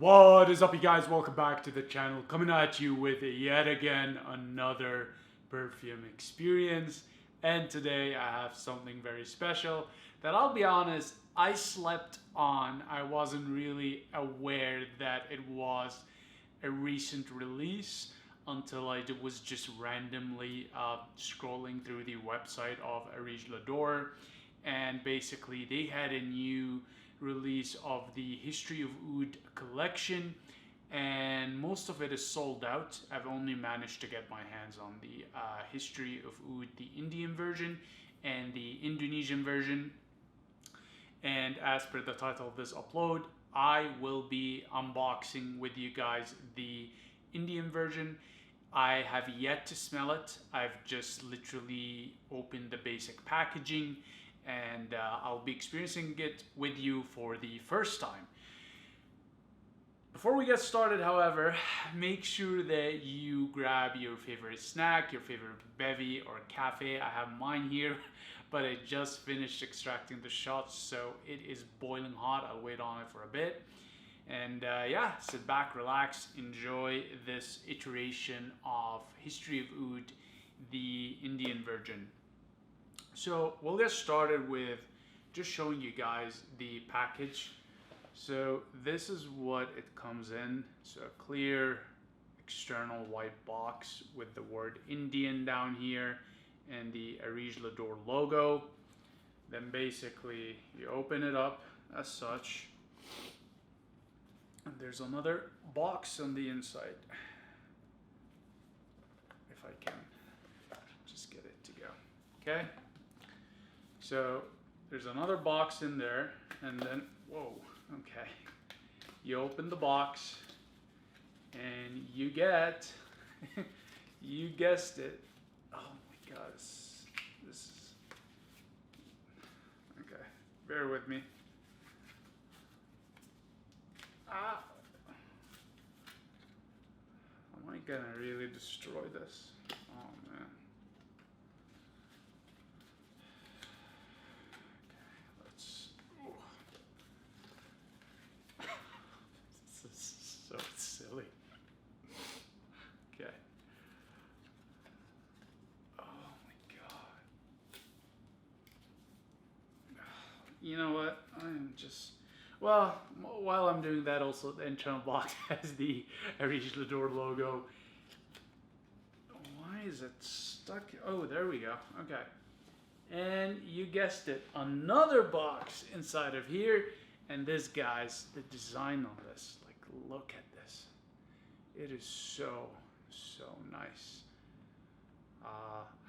What is up, you guys? Welcome back to the channel. Coming at you with yet again another perfume experience. And today I have something very special that, I'll be honest, I slept on. I wasn't really aware that it was a recent release until I was just randomly scrolling through the website of Areej Le Dore, and basically they had a new release of the History of Oud collection, and most of it is sold out. I've only managed to get my hands on the History of Oud, the Indian version, and the Indonesian version. And as per the title of this upload, I will be unboxing with you guys the Indian version. I have yet to smell it. I've just literally opened the basic packaging, and I'll be experiencing it with you for the first time. Before we get started, however, make sure that you grab your favorite snack, your favorite bevy or cafe. I have mine here, but I just finished extracting the shots, so it is boiling hot. I'll wait on it for a bit. And yeah, sit back, relax, enjoy this iteration of History of Oud, the Indian version. So we'll get started with just showing you guys the package. So this is what it comes in. So a clear external white box with the word Indian down here and the Areej Le Dore logo. Then basically you open it up as such. And there's another box on the inside. If I can just get it to go. Okay. So there's another box in there, and then, whoa, okay. You open the box and you get, you guessed it. Oh my God, this is, okay, bear with me. Am I gonna really destroy this? Oh man. Okay, let's. Oh. This is so silly. Okay. Oh my God. You know what? I'm just. Well, while I'm doing that, also the internal box has the Areej Le Dore logo. Why is it stuck? Oh, there we go. Okay. And you guessed it, another box inside of here. And this, guys, the design on this, like, look at this. It is so, so nice.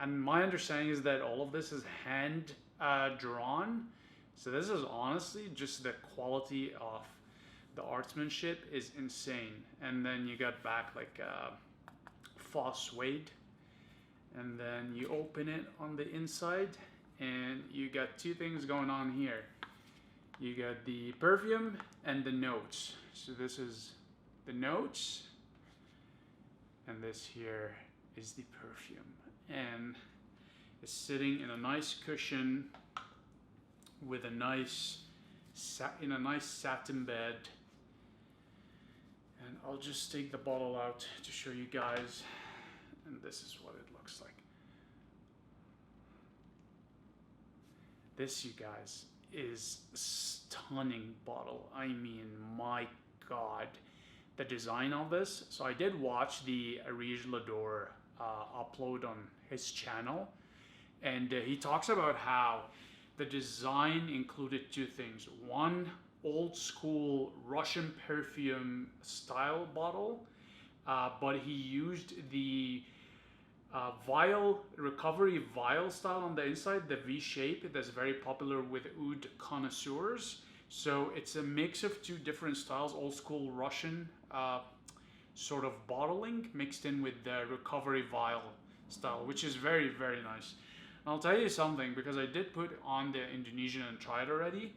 And my understanding is that all of this is hand drawn. So this is honestly just the quality of the artsmanship is insane. And then you got back like false suede, and then you open it on the inside and you got two things going on here. You got the perfume and the notes. So this is the notes, and this here is the perfume, and it's sitting in a nice cushion with a nice satin bed. And I'll just take the bottle out to show you guys, and this is what it looks like. This, you guys, is a stunning bottle. I mean, my God, the design of this. So I did watch the Areej Le Dore upload on his channel, and he talks about how the design included two things. One, old school Russian perfume style bottle, but he used the vial, recovery vial style on the inside, the V shape that's very popular with oud connoisseurs. So it's a mix of two different styles, old school Russian sort of bottling mixed in with the recovery vial style, which is very, very nice. I'll tell you something, because I did put on the Indonesian and try it already.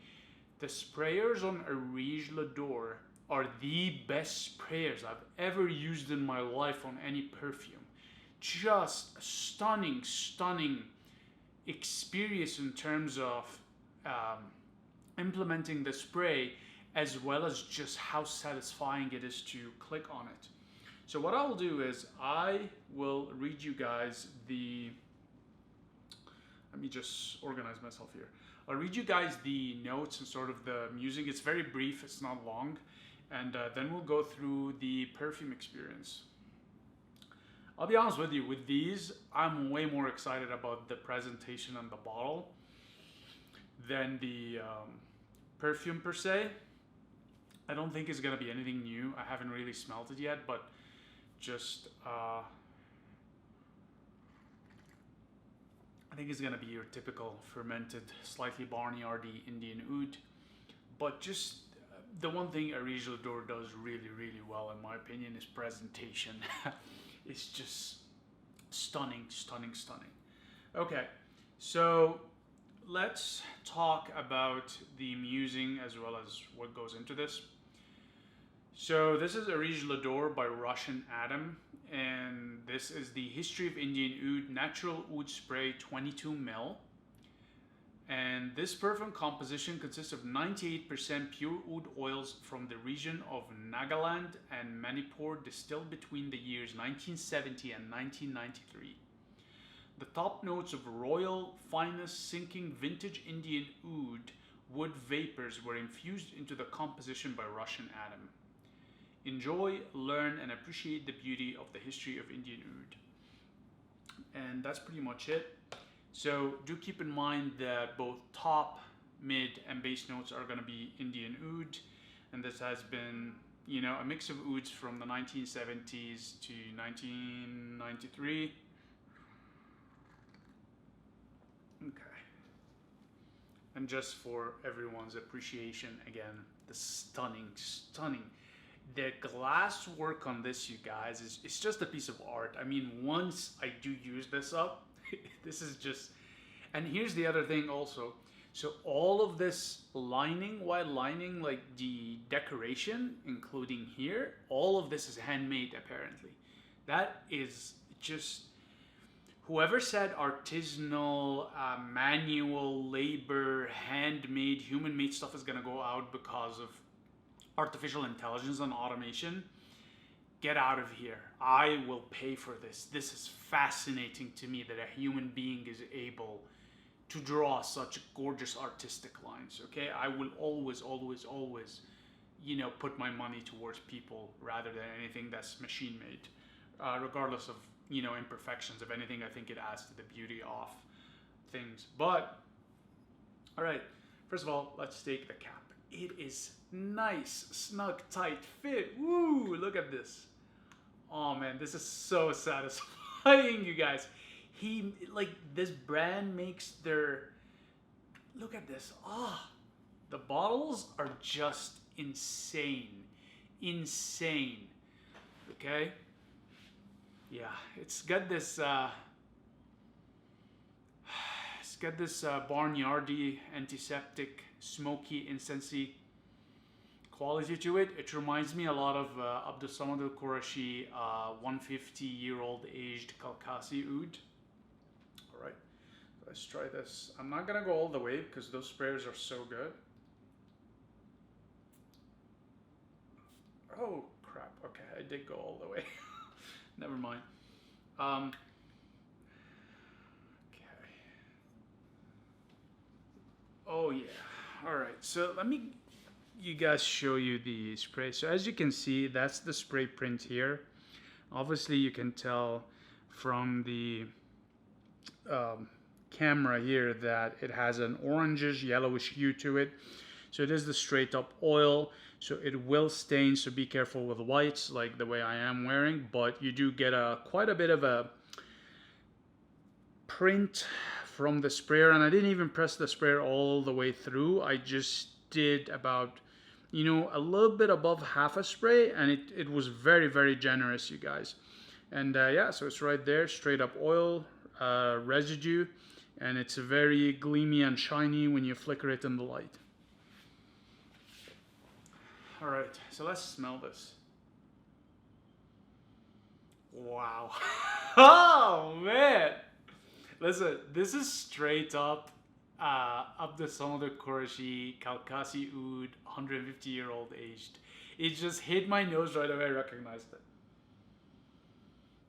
The sprayers on Areej Le Dore are the best sprayers I've ever used in my life on any perfume. Just a stunning, stunning experience in terms of implementing the spray as well as just how satisfying it is to click on it. So what I'll do is I will read you guys the, let me just organize myself here. I'll read you guys the notes and sort of the music. It's very brief, it's not long. And then we'll go through the perfume experience. I'll be honest with you, with these, I'm way more excited about the presentation and the bottle than the perfume per se. I don't think it's gonna be anything new. I haven't really smelled it yet, but just I think it's gonna be your typical fermented, slightly barnyardy Indian oud. But just the one thing Areej Le Dore does really, really well, in my opinion, is presentation. It's just stunning, stunning, stunning. Okay, so let's talk about the musing as well as what goes into this. So this is Areej Le Dore by Russian Adam, and this is the History of Indian Oud Natural Oud Spray 22 ml. And this perfume composition consists of 98% pure oud oils from the region of Nagaland and Manipur, distilled between the years 1970 and 1993. The top notes of royal, finest, sinking vintage Indian oud wood vapors were infused into the composition by Russian Adam. Enjoy, learn, and appreciate the beauty of the history of Indian oud. And that's pretty much it. So do keep in mind that both top, mid, and base notes are going to be Indian oud, and this has been, you know, a mix of ouds from the 1970s to 1993. Okay. And just for everyone's appreciation, again, the stunning, stunning. The glass work on this, you guys, is it's just a piece of art. I mean, once I do use this up, this is just, and here's the other thing also. So all of this lining, white lining, like the decoration, including here, all of this is handmade apparently. That is just, whoever said artisanal, manual labor, handmade, human-made stuff is gonna go out because of artificial intelligence and automation, get out of here. I will pay for this. This is fascinating to me that a human being is able to draw such gorgeous artistic lines, okay? I will always, always, always, you know, put my money towards people rather than anything that's machine made, regardless of, you know, imperfections. If anything, I think it adds to the beauty of things. But, all right, first of all, let's take the cap. It is nice, snug, tight fit. Woo, look at this. Oh man, this is so satisfying, you guys. Like, this brand makes their, look at this. The bottles are just insane. Insane. Okay? Yeah, it's got this, barnyardy, antiseptic, smoky, incensey quality to it. It reminds me a lot of Abdul Samad Al Qurashi 150-year-old aged Kalkasi oud. All right, let's try this. I'm not gonna go all the way because those sprayers are so good. Oh crap! Okay, I did go all the way. Never mind. Oh yeah. All right. So let me you guys show you the spray. So as you can see, that's the spray print here. Obviously you can tell from the camera here that it has an orangish yellowish hue to it. So it is the straight up oil, so it will stain, so be careful with whites like the way I am wearing, but you do get quite a bit of a print from the sprayer. And I didn't even press the sprayer all the way through. I just did about, you know, a little bit above half a spray, and it was very, very generous, you guys. And yeah, so it's right there, straight up oil residue, and it's very gleamy and shiny when you flicker it in the light. All right, so let's smell this. Wow. Oh man, listen, this is straight up Abd Samad Qurashi Kalkasi Oud, 150-year-old aged. It just hit my nose right away. I recognized it.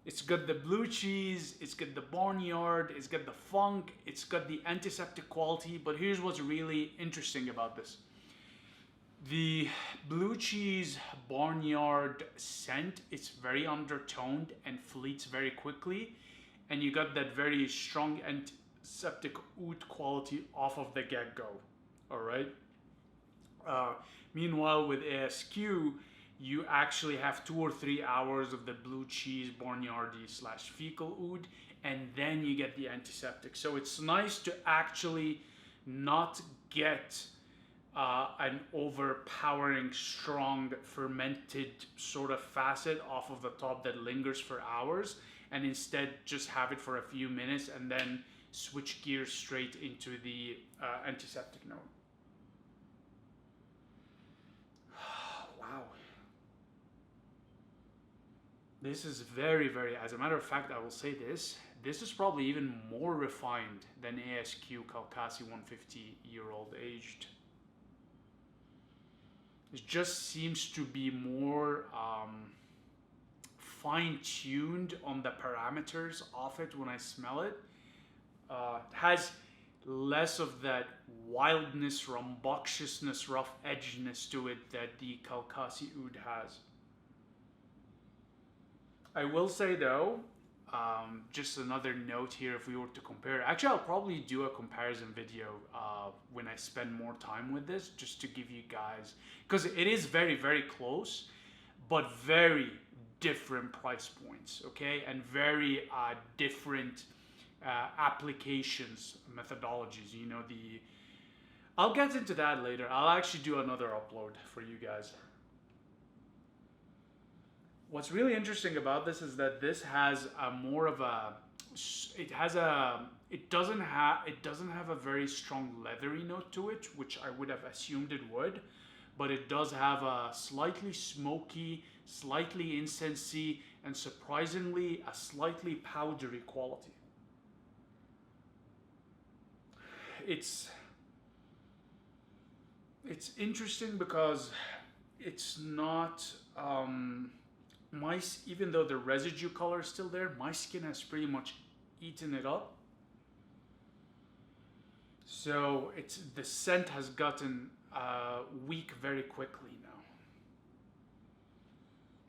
It's got the blue cheese, it's got the barnyard, it's got the funk, it's got the antiseptic quality. But here's what's really interesting about this. The blue cheese barnyard scent, it's very undertoned and fleets very quickly. And you got that very strong antiseptic oud quality off of the get-go. All right. Meanwhile, with ASQ, you actually have 2 or 3 hours of the blue cheese barnyardy slash fecal oud, and then you get the antiseptic. So it's nice to actually not get an overpowering, strong, fermented sort of facet off of the top that lingers for hours, and instead just have it for a few minutes and then switch gears straight into the antiseptic note. Wow. This is very, very, as a matter of fact, I will say this. This is probably even more refined than ASQ Kalkasi 150-year-old aged. It just seems to be more fine-tuned on the parameters of it when I smell it. It has less of that wildness, rambunctiousness, rough edginess to it that the Kalkasi Oud has. I will say though, just another note here, if we were to compare, actually I'll probably do a comparison video when I spend more time with this, just to give you guys, because it is very, very close, but very different price points, okay, and very different applications, methodologies. You know, I'll get into that later. I'll actually do another upload for you guys. What's really interesting about this is that this has a more of a, it doesn't have a very strong leathery note to it, which I would have assumed it would, but it does have a slightly smoky, slightly incensey, and surprisingly a slightly powdery quality. It's interesting because it's not even though the residue color is still there, my skin has pretty much eaten it up. So the scent has gotten weak very quickly now.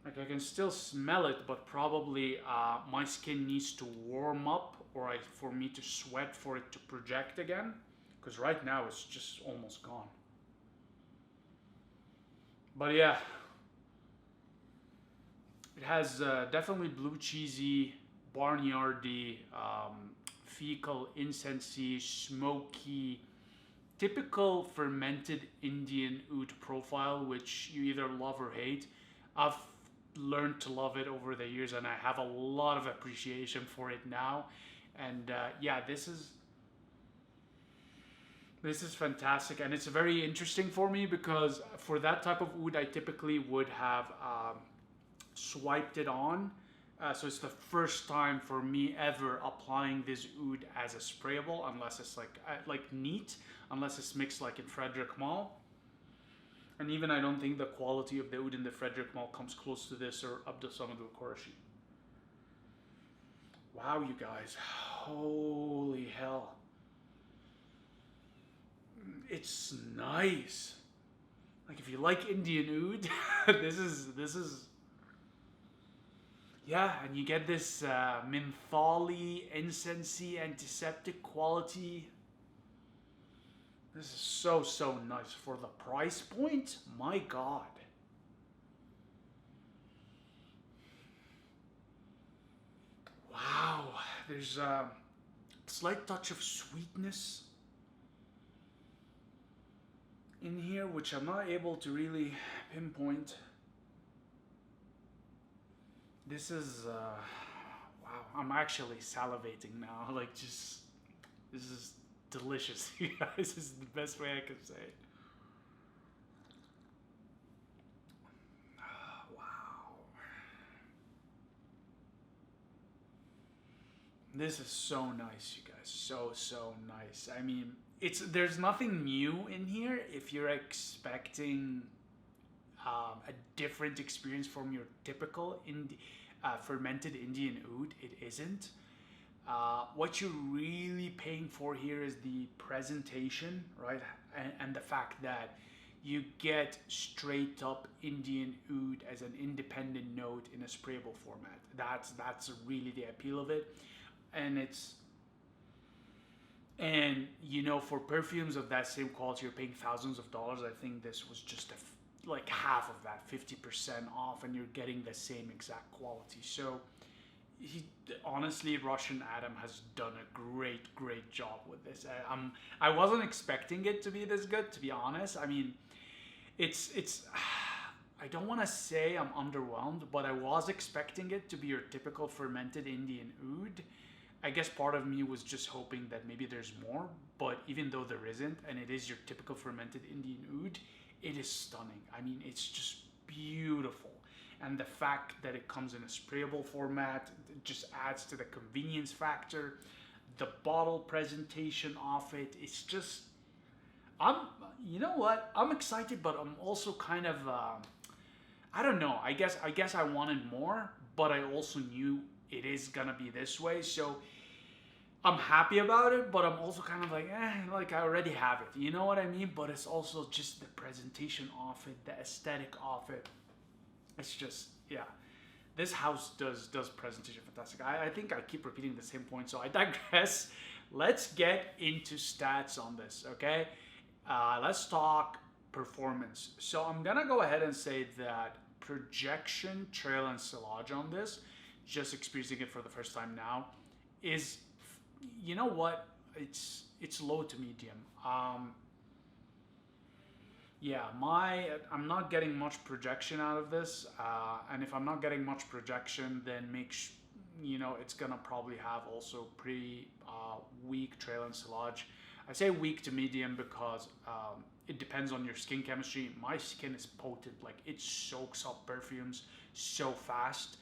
Like, I can still smell it, but probably my skin needs to warm up, or for me to sweat for it to project again, because right now it's just almost gone. But yeah, it has definitely blue cheesy, barnyardy, fecal, incensey, smoky, typical fermented Indian oud profile, which you either love or hate. I've learned to love it over the years, and I have a lot of appreciation for it now. And yeah, this is fantastic, and it's very interesting for me because for that type of oud, I typically would have swiped it on. So it's the first time for me ever applying this oud as a sprayable, unless it's like neat, unless it's mixed like in Frederick Mall. And even I don't think the quality of the oud in the Frederick Mall comes close to this or Abd Samad Qurashi. Wow, you guys, holy hell. It's nice. Like, if you like Indian oud, this is yeah, and you get this mentholy, incensey, antiseptic quality. This is so, so nice for the price point. My God. Wow, there's a slight touch of sweetness in here, which I'm not able to really pinpoint. This is, wow, I'm actually salivating now. Like, just, this is delicious, you guys. This is the best way I can say it. Wow. This is so nice, you guys. So, so nice. I mean, there's nothing new in here. If you're expecting a different experience from your typical fermented Indian oud, it isn't. What you're really paying for here is the presentation, right? And the fact that you get straight up Indian oud as an independent note in a sprayable format. That's really the appeal of it, and for perfumes of that same quality, you're paying thousands of dollars. I think this was just like half of that, 50% off, and you're getting the same exact quality. So he honestly, Russian Adam has done a great job with this. I wasn't expecting it to be this good, to be honest. I mean, it's I don't want to say I'm underwhelmed, but I was expecting it to be your typical fermented Indian oud. I guess part of me was just hoping that maybe there's more, but even though there isn't, and it is your typical fermented Indian oud, it is stunning. I mean, it's just beautiful. And the fact that it comes in a sprayable format, it just adds to the convenience factor. The bottle presentation of it, it's just, you know what? I'm excited, but I'm also kind of, I don't know. I guess I wanted more, but I also knew it is gonna be this way. So I'm happy about it, but I'm also kind of like, like I already have it. You know what I mean? But it's also just the presentation of it, the aesthetic of it. It's just, yeah. This house does presentation fantastic. I think I keep repeating the same point, so I digress. Let's get into stats on this, okay? Let's talk performance. So I'm gonna go ahead and say that projection, trail, and sillage on this, just experiencing it for the first time now, is, you know what? It's low to medium. Yeah, I'm not getting much projection out of this, and if I'm not getting much projection, then it's gonna probably have also pretty weak trail and sillage. I say weak to medium because it depends on your skin chemistry. My skin is potent, like it soaks up perfumes so fast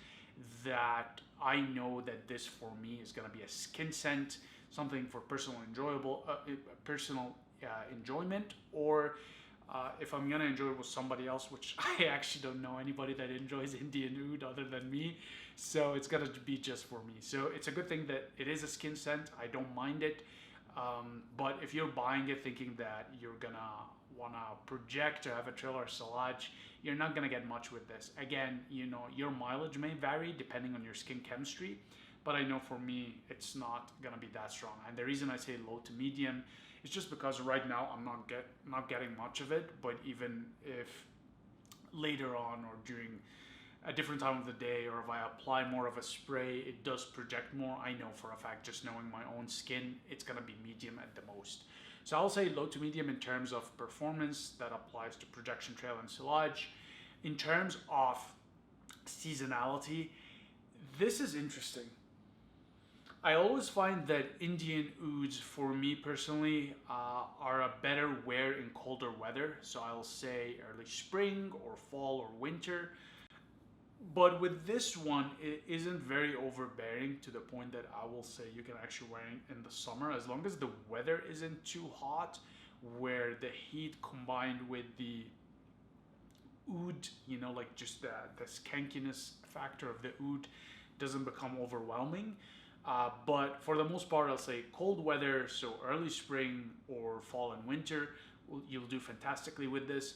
that I know that this for me is gonna be a skin scent, something for personal enjoyment, or if I'm gonna enjoy it with somebody else, which I actually don't know anybody that enjoys Indian oud other than me, so it's gonna be just for me. So it's a good thing that it is a skin scent. I don't mind it, but if you're buying it thinking that you're gonna wanna project to have a trail or sillage, you're not gonna get much with this. Again, your mileage may vary depending on your skin chemistry, but I know for me it's not gonna be that strong. And the reason I say low to medium, it's just because right now I'm not getting much of it, but even if later on or during a different time of the day, or if I apply more of a spray, it does project more. I know for a fact, just knowing my own skin, it's gonna be medium at the most. So I'll say low to medium in terms of performance. That applies to projection, trail, and sillage. In terms of seasonality, this is interesting. I always find that Indian ouds, for me personally, are a better wear in colder weather. So I'll say early spring or fall or winter. But with this one, it isn't very overbearing to the point that I will say you can actually wear it in the summer, as long as the weather isn't too hot, where the heat combined with the oud, like just the skankiness factor of the oud doesn't become overwhelming. But for the most part, I'll say cold weather, so early spring or fall and winter, you'll do fantastically with this.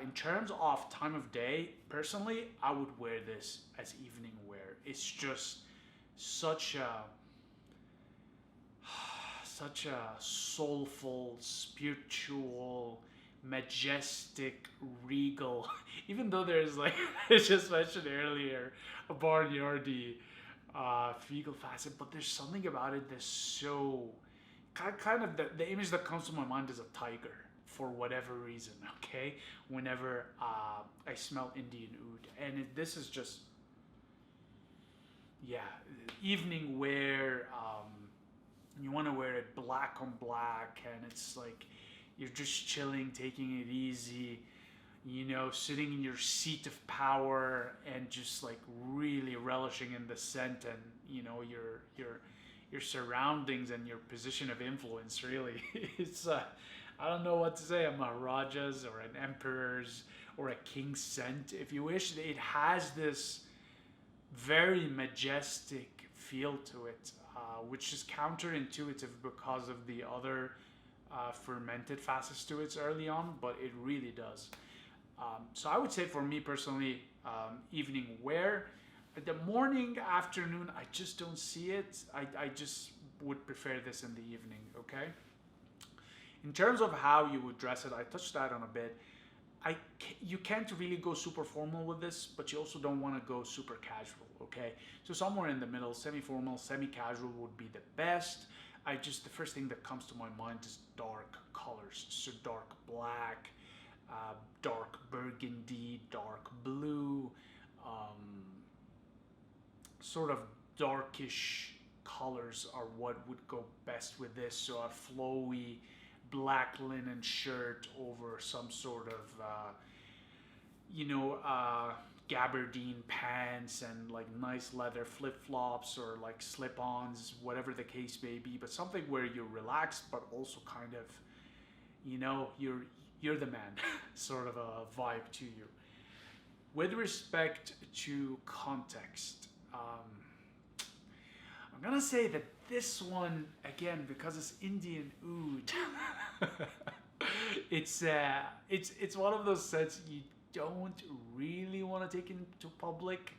In terms of time of day, personally, I would wear this as evening wear. It's just such a soulful, spiritual, majestic, regal. Even though there's like I just mentioned earlier, a barnyardy fecal facet, but there's something about it that's so kind of the image that comes to my mind is a tiger for whatever reason. Okay, whenever I smell Indian oud, and this is just evening wear. You want to wear it black on black, and it's like you're just chilling, taking it easy, sitting in your seat of power and just like really relishing in the scent, and your surroundings and your position of influence. Really, it's I don't know what to say. A Maharaja's or an emperor's or a king's scent, if you wish. It has this very majestic feel to it, which is counterintuitive because of the other fermented facets to it early on, but it really does. So I would say for me personally, evening wear. The morning, afternoon, I just don't see it. I just would prefer this in the evening, okay? In terms of how you would dress it, I touched that on a bit. You can't really go super formal with this, but you also don't want to go super casual, okay? So somewhere in the middle, semi-formal, semi-casual would be the best. The first thing that comes to my mind is dark colors. So dark black, dark burgundy, dark blue, sort of darkish colors are what would go best with this. So a flowy black linen shirt over some sort of gabardine pants and like nice leather flip-flops or like slip-ons, whatever the case may be, but something where you're relaxed but also kind of, you're the man sort of a vibe to you. With respect to context, I'm gonna say that this one, again, because it's Indian oud, it's one of those sets you don't really want to take into public,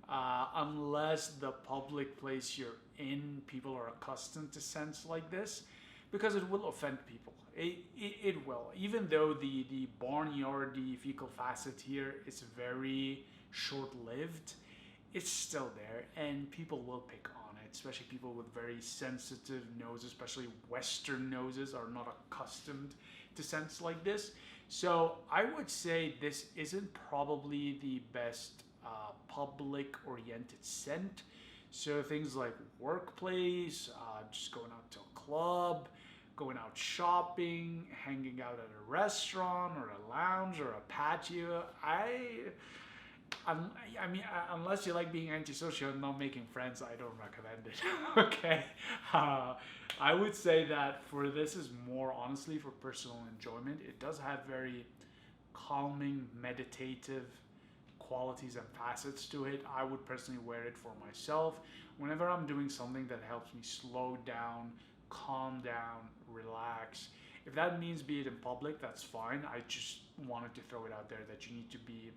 unless the public place you're in, people are accustomed to scents like this, because it will offend people. It will, even though the barnyardy fecal facet here is very short-lived, it's still there, and people will pick on it, especially people with very sensitive noses, especially Western noses are not accustomed to scents like this. So I would say this isn't probably the best public-oriented scent. So things like workplace, just going out to a club, going out shopping, hanging out at a restaurant or a lounge or a patio. I mean, unless you like being antisocial and not making friends, I don't recommend it. Okay, I would say that for this is more honestly for personal enjoyment. It does have very calming, meditative qualities and facets to it. I would personally wear it for myself whenever I'm doing something that helps me slow down, calm down, relax. If that means be it in public, that's fine. I just wanted to throw it out there that you need to be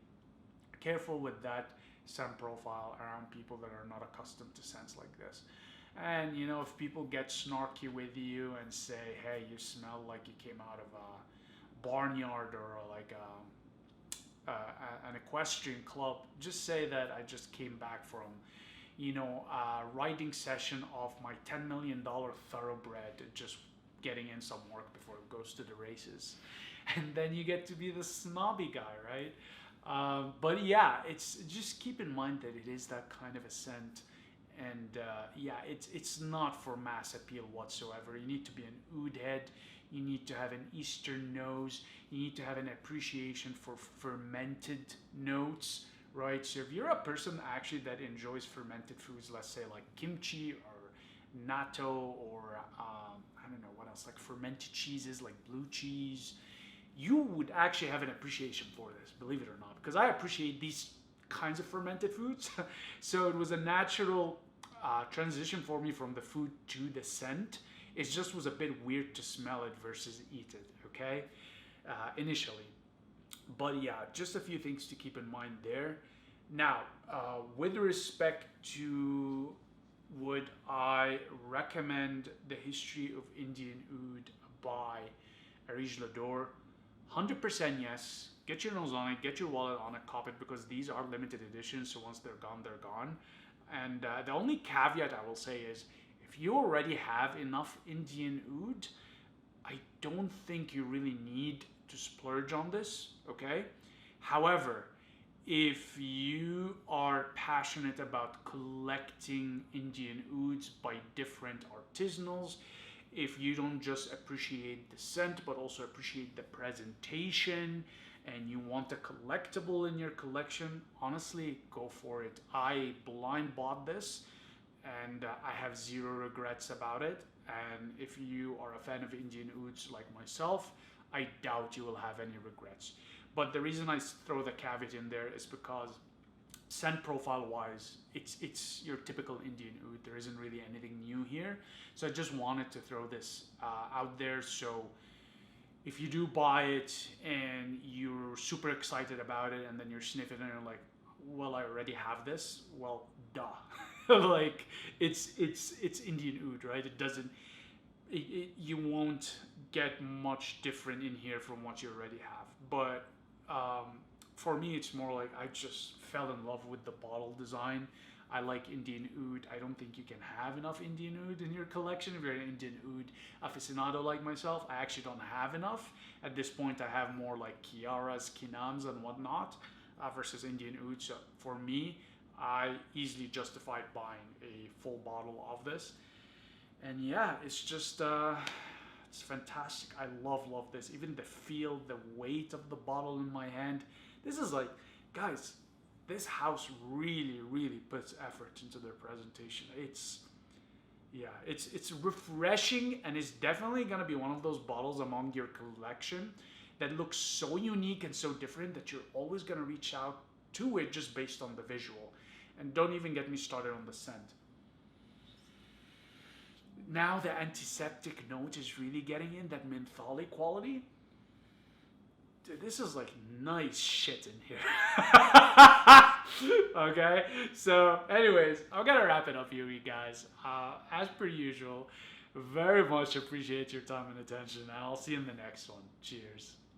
careful with that scent profile around people that are not accustomed to scents like this. And if people get snarky with you and say, hey, you smell like you came out of a barnyard or like an equestrian club, just say that I just came back from a riding session of my $10 million thoroughbred, just getting in some work before it goes to the races. And then you get to be the snobby guy, right? But yeah, it's just keep in mind that it is that kind of a scent, and it's not for mass appeal whatsoever. You need to be an oud head, you need to have an Eastern nose, you need to have an appreciation for fermented notes, right? So if you're a person actually that enjoys fermented foods, let's say like kimchi or natto or I don't know what else, like fermented cheeses like blue cheese, you would actually have an appreciation for this, believe it or not, because I appreciate these kinds of fermented foods. So it was a natural transition for me from the food to the scent. It just was a bit weird to smell it versus eat it, okay, initially. But yeah, just a few things to keep in mind there. Now, with respect to would I recommend The History of Indian Oud by Areej Le Dore? 100% yes. Get your nose on it, get your wallet on it, cop it, because these are limited editions, so once they're gone, they're gone. And the only caveat I will say is, if you already have enough Indian oud, I don't think you really need to splurge on this, okay? However, if you are passionate about collecting Indian ouds by different artisanals, if you don't just appreciate the scent but also appreciate the presentation and you want a collectible in your collection, honestly, go for it. I blind bought this and I have zero regrets about it. And if you are a fan of Indian ouds like myself, I doubt you will have any regrets. But the reason I throw the caveat in there is because scent profile wise, it's your typical Indian oud. There isn't really anything new here. So I just wanted to throw this out there. So if you do buy it and you're super excited about it, and then you're sniffing and you're like, well, I already have this. Well, duh. Like it's Indian oud, right? It doesn't. You won't get much different in here from what you already have. But for me, it's more like I just fell in love with the bottle design. I like Indian oud. I don't think you can have enough Indian oud in your collection if you're an Indian oud aficionado like myself. I actually don't have enough. At this point, I have more like Kiaras, Kinans, and whatnot versus Indian oud. So for me, I easily justified buying a full bottle of this. And yeah, it's just it's fantastic. I love this. Even the feel, the weight of the bottle in my hand. This is like, guys, this house really puts effort into their presentation. It's refreshing, and it's definitely gonna be one of those bottles among your collection that looks so unique and so different that you're always gonna reach out to it just based on the visual. And don't even get me started on the scent. Now the antiseptic note is really getting in, that mentholic quality. Dude, this is like nice shit in here. Okay, so anyways, I'm gonna wrap it up here, you guys. As per usual, very much appreciate your time and attention, and I'll see you in the next one. Cheers.